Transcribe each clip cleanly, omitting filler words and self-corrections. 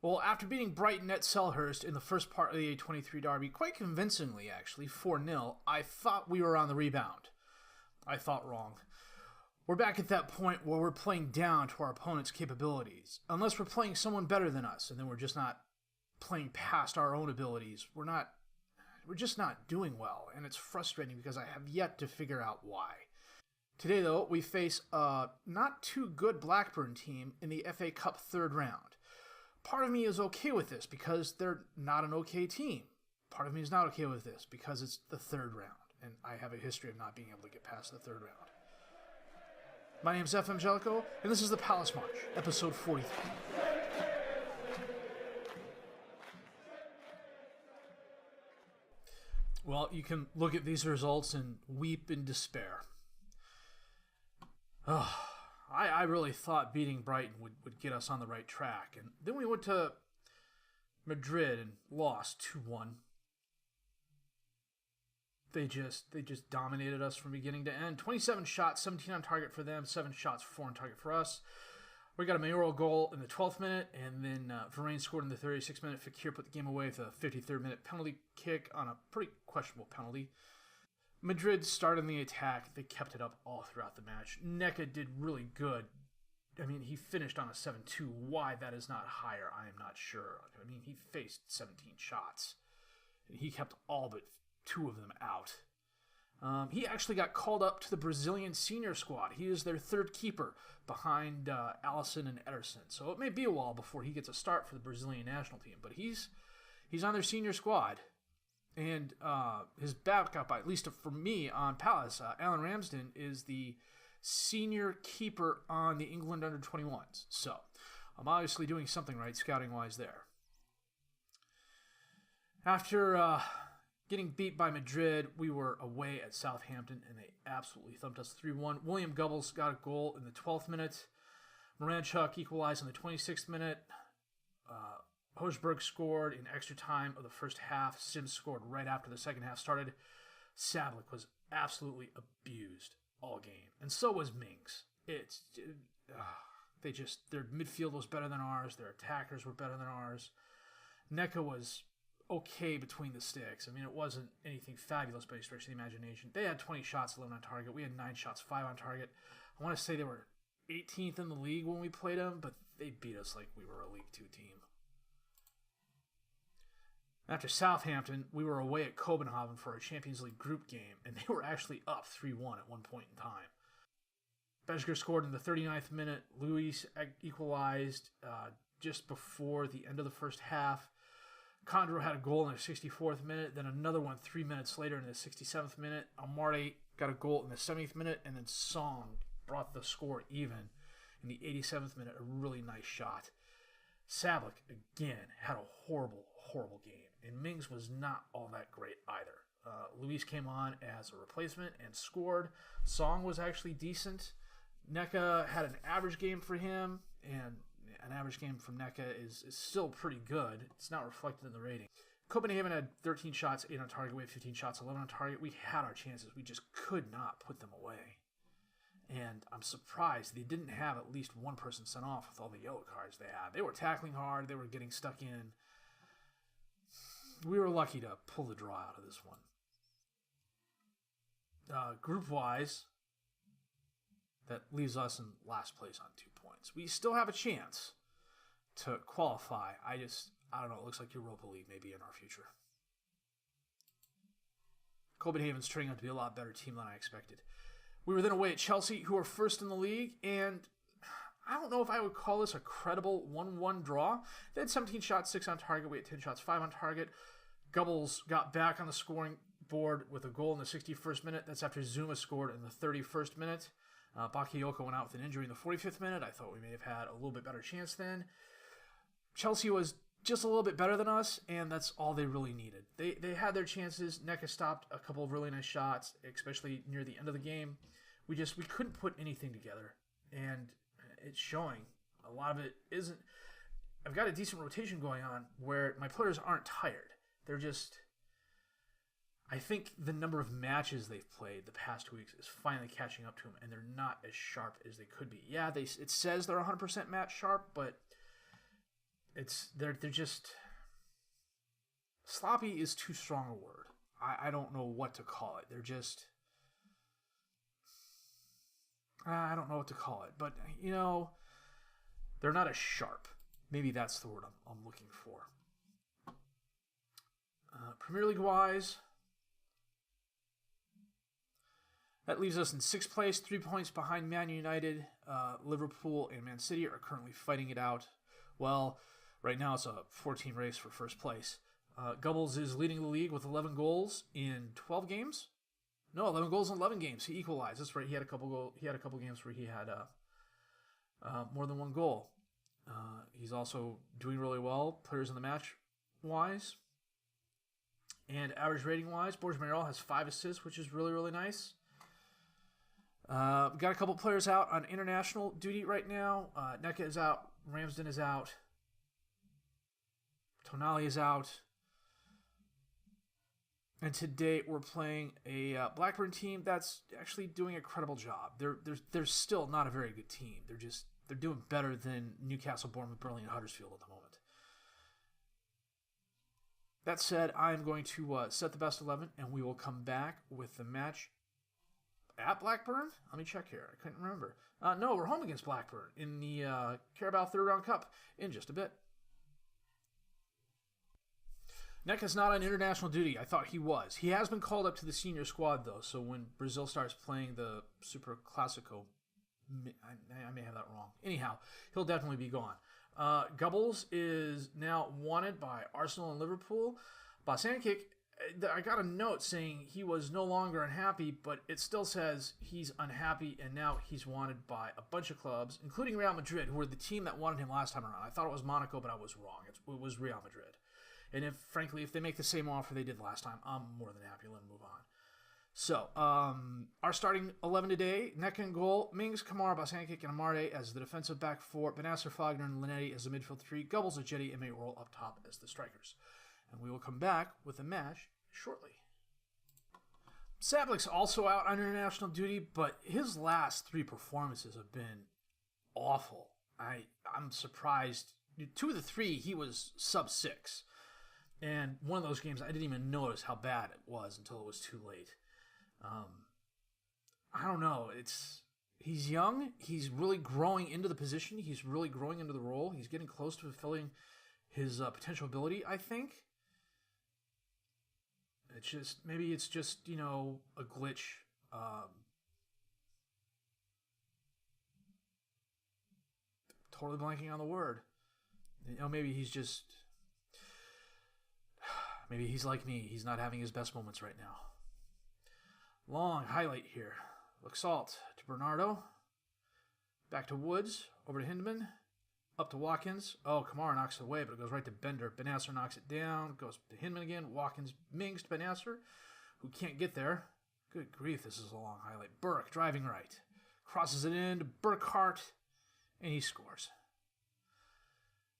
Well, after beating Brighton at Selhurst in the first part of the A23 derby, quite convincingly actually, 4-0, I thought we were on the rebound. I thought wrong. We're back at that point where we're playing down to our opponent's capabilities. Unless we're playing someone better than us, and then we're just not playing past our own abilities. We're just not doing well, and it's frustrating because I have yet to figure out why. Today, though, we face a not too good Blackburn team in the FA Cup third round. Part of me is okay with this because they're not an okay team. Part of me is not okay with this because it's the third round, and I have a history of not being able to get past the third round. My name is FM19, and this is the Palace March, episode 43. Well, you can look at these results and weep in despair. I really thought beating Brighton would get us on the right track. And then we went to Madrid and lost 2-1. They just dominated us from beginning to end. 27 shots, 17 on target for them, 7 shots, 4 on target for us. We got a mayoral goal in the 12th minute, and then Varane scored in the 36th minute. Fekir put the game away with a 53rd minute penalty kick on a pretty questionable penalty. Madrid started in the attack. They kept it up all throughout the match. Neca did really good. I mean, he finished on a 7-2. Why that is not higher, I am not sure. I mean, he faced 17 shots. He kept all but 2 of them out. He actually got called up to the Brazilian senior squad. He is their third keeper behind Alisson and Ederson. So it may be a while before he gets a start for the Brazilian national team. But he's on their senior squad. And his backup, at least for me on Palace, Alan Ramsden, is the senior keeper on the England under-21s. So I'm obviously doing something right scouting-wise there. After getting beat by Madrid, we were away at Southampton, and they absolutely thumped us 3-1. William Gubbles got a goal in the 12th minute. Moranchuk equalized in the 26th minute. Hosberg scored in extra time of the first half. Sims scored right after the second half started. Sablik was absolutely abused all game, and so was Mings. Their midfield was better than ours. Their attackers were better than ours. Neca was okay between the sticks. I mean, it wasn't anything fabulous by any stretch of the imagination. They had 20 shots, 11 on target. We had 9 shots, 5 on target. I want to say they were 18th in the league when we played them, but they beat us like we were a League 2 team. After Southampton, we were away at Copenhagen for a Champions League group game, and they were actually up 3-1 at one point in time. Besger scored in the 39th minute. Luis equalized just before the end of the first half. Condro had a goal in the 64th minute, then another one 3 minutes later in the 67th minute. Amarte got a goal in the 70th minute, and then Song brought the score even in the 87th minute, a really nice shot. Sablik, again, had a horrible, horrible game, and Mings was not all that great either. Luis came on as a replacement and scored. Song was actually decent. Neca had an average game for him, and an average game from Neca is still pretty good. It's not reflected in the rating. Copenhagen had 13 shots, 8 on target. We had 15 shots, 11 on target. We had our chances. We just could not put them away. And I'm surprised they didn't have at least one person sent off with all the yellow cards they had. They were tackling hard. They were getting stuck in. We were lucky to pull the draw out of this one. Group-wise, that leaves us in last place on 2 points. We still have a chance to qualify. I don't know. It looks like Europa League may be in our future. Copenhagen's turning out to be a lot better team than I expected. We were then away at Chelsea, who are first in the league, and I don't know if I would call this a credible 1-1 draw. They had 17 shots, 6 on target. We had 10 shots, 5 on target. Gubbles got back on the scoring board with a goal in the 61st minute. That's after Zuma scored in the 31st minute. Bakayoko went out with an injury in the 45th minute. I thought we may have had a little bit better chance then. Chelsea was just a little bit better than us, and that's all they really needed. They had their chances. Neca stopped a couple of really nice shots, especially near the end of the game. We couldn't put anything together, and it's showing. A lot of it isn't. I've got a decent rotation going on where my players aren't tired. They're just. I think the number of matches they've played the past 2 weeks is finally catching up to them, and they're not as sharp as they could be. Yeah, it says they're 100% match sharp, but they're just sloppy is too strong a word. I don't know what to call it. They're just I don't know what to call it, but they're not as sharp. Maybe that's the word I'm looking for. Premier League wise, that leaves us in 6th place, 3 points behind Man United. Liverpool and Man City are currently fighting it out. Well, right now it's a 14 race for first place. Gubbles is leading the league with 11 goals in 12 games. No, 11 goals in 11 games. He equalized. That's right. He had a couple games where he had more than one goal. He's also doing really well, players in the match wise. And average rating wise, Borja Mayoral has 5 assists, which is really, really nice. Got a couple players out on international duty right now. Neka is out. Ramsden is out. Tonali is out. And today we're playing a Blackburn team that's actually doing a credible job. They're still not a very good team. They're doing better than Newcastle, Bournemouth, Burnley, and Huddersfield at the moment. That said, I am going to set the best 11, and we will come back with the match at Blackburn. Let me check here. I couldn't remember. No, we're home against Blackburn in the Carabao third round cup in just a bit. Neka's not on international duty. I thought he was. He has been called up to the senior squad, though, so when Brazil starts playing the Super Classico, I may have that wrong. Anyhow, he'll definitely be gone. Gubbles is now wanted by Arsenal and Liverpool. Bosankic, I got a note saying he was no longer unhappy, but it still says he's unhappy, and now he's wanted by a bunch of clubs, including Real Madrid, who were the team that wanted him last time around. I thought it was Monaco, but I was wrong. It was Real Madrid. And if they make the same offer they did last time, I'm more than happy to let them move on. So, our starting 11 today, Neka in goal, Mings, Kamara, Bosankic, and Amarte as the defensive back 4, Benasser, Fagner, and Linetti as the midfield 3, Gubbles, Ajeti, and Mayoral up top as the strikers. And we will come back with the match shortly. Sablik's also out on international duty, but his last 3 performances have been awful. I'm surprised. 2 of the 3, he was sub 6. And one of those games, I didn't even notice how bad it was until it was too late. I don't know. He's young. He's really growing into the position. He's really growing into the role. He's getting close to fulfilling his potential ability, I think. Maybe it's just a glitch. Totally blanking on the word. Maybe he's like me. He's not having his best moments right now. Long highlight here. Laxalt to Bernardo. Back to Woods. Over to Hindman. Up to Watkins. Oh, Kamara knocks it away, but it goes right to Bender. Benasser knocks it down. Goes to Hindman again. Watkins, Mings to Benasser, who can't get there. Good grief, this is a long highlight. Burke driving right. Crosses it in to Burkhart, and he scores.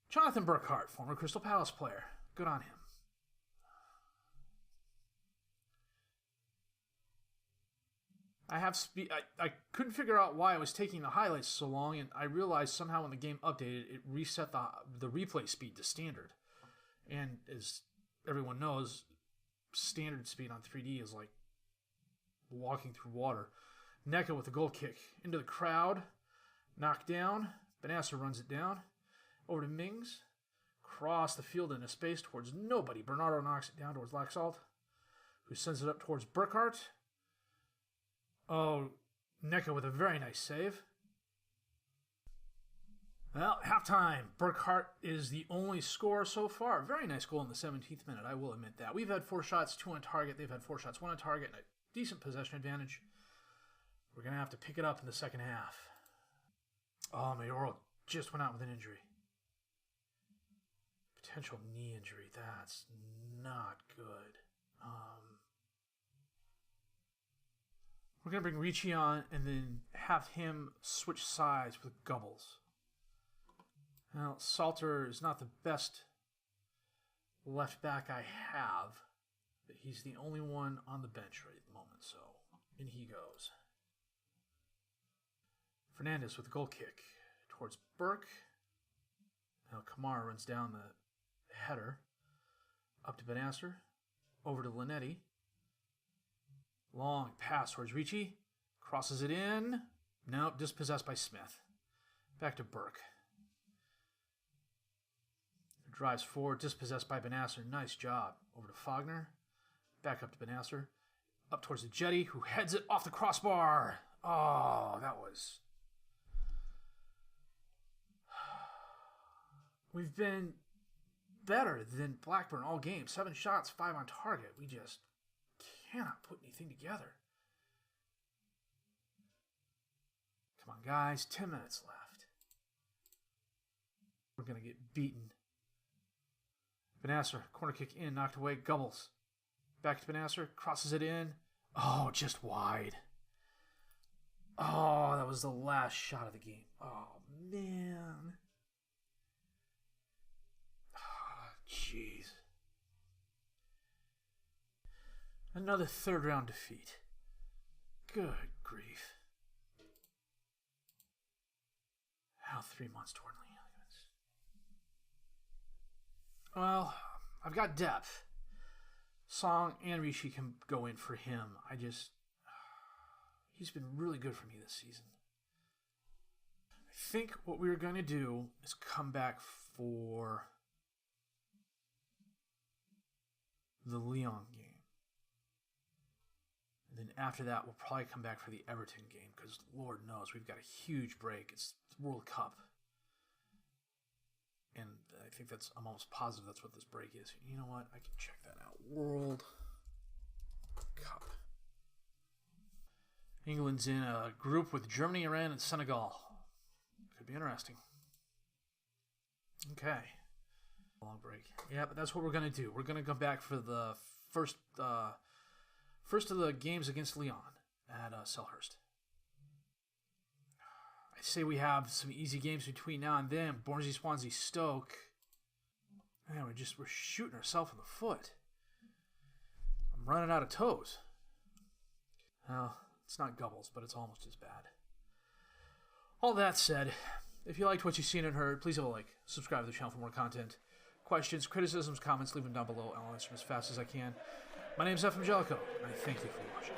Jonathan Burkhart, former Crystal Palace player. Good on him. I couldn't figure out why I was taking the highlights so long, and I realized somehow when the game updated, it reset the replay speed to standard. And as everyone knows, standard speed on 3D is like walking through water. Neka with a goal kick into the crowd, knocked down. Benasser runs it down. Over to Mings. Cross the field into space towards nobody. Bernardo knocks it down towards Laxalt, who sends it up towards Burkhart. Oh, Neka with a very nice save. Well, halftime. Burkhart is the only scorer so far. Very nice goal in the 17th minute, I will admit that. We've had 4 shots, 2 on target. They've had 4 shots, 1 on target, and a decent possession advantage. We're going to have to pick it up in the second half. Oh, Mayoral just went out with an injury. Potential knee injury. That's not good. We're going to bring Ricci on and then have him switch sides with Gubbles. Now, Salter is not the best left back I have, but he's the only one on the bench right at the moment, so in he goes. Fernandez with a goal kick towards Burke. Now Kamara runs down the header. Up to Benasser. Over to Linetti. Long pass towards Ricci. Crosses it in. No, dispossessed by Smith. Back to Burke. Drives forward, dispossessed by Benasser. Nice job. Over to Fogner. Back up to Benasser. Up towards the Jetty, who heads it off the crossbar. Oh, that was... We've been better than Blackburn all game. 7 shots, 5 on target. We just cannot put anything together. Come on, guys. 10 minutes left. We're going to get beaten. Benasser, corner kick in, knocked away. Gubbles. Back to Benasser, crosses it in. Oh, just wide. Oh, that was the last shot of the game. Oh, man. Oh, jeez. Another third round defeat. Good grief. How 3 months toward ligaments. Well, I've got depth. Song and Rishi can go in for him. He's been really good for me this season. I think what we're going to do is come back for the Lyon game. And then after that, we'll probably come back for the Everton game because Lord knows we've got a huge break. It's the World Cup. And I think I'm almost positive that's what this break is. You know what? I can check that out. World Cup. England's in a group with Germany, Iran, and Senegal. Could be interesting. Okay. Long break. Yeah, but that's what we're going to do. We're going to come back for the first of the games against Lyon at Selhurst. I say we have some easy games between now and then. Bournemouth, Swansea, Stoke. Man, we're shooting ourselves in the foot. I'm running out of toes. Well, it's not Gubbles, but it's almost as bad. All that said, if you liked what you've seen and heard, please have a like. Subscribe to the channel for more content. Questions, criticisms, comments, leave them down below. I'll answer them as fast as I can. My name is FM19, and I thank you for watching.